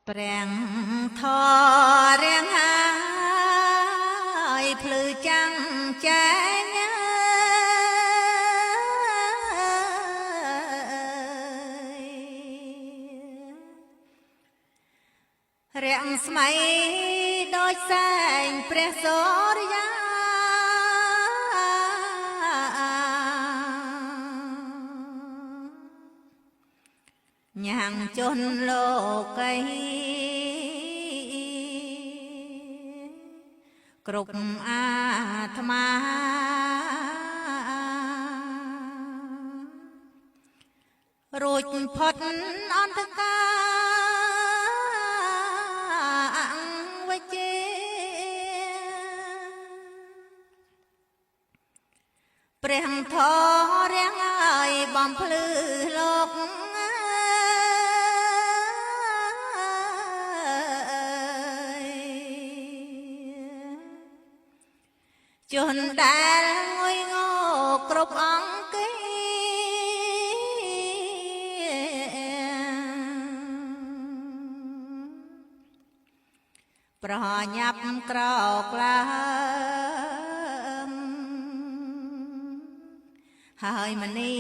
ប្រាំងធរៀងហើយភ្លឺចាំងចែងរាំងស្មៃដូចសែងព្រះសូរិយាញ៉ាំងជន់លោកីគ្រប់អាត្មារួចផុតអន្តកាវិជាព្រះធររៀងហើយបំភ្លឺលោកជនដែលងុយងោគ្រប់អង្គគេប្រញាប់ក្រោកឡើងហើយមនី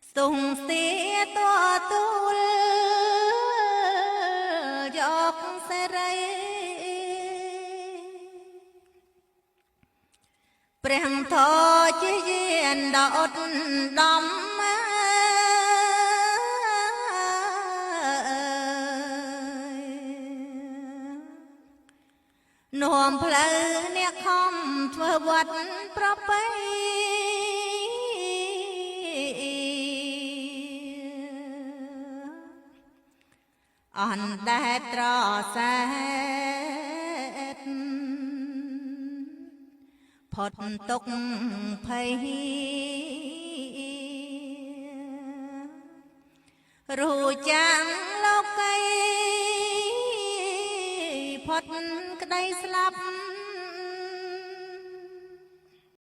ស្ទង់ស្ទាតទូលយកសេរីព្រះធម៌ជាយានដ៏ឧត្តមនាំផ្លូវអ្នកខំធ្វើវត្តប្រពៃអណ្ដែតត្រសែតផុតទុកភ័យរួចចាំងលោកីផុតក្តីស្លាប់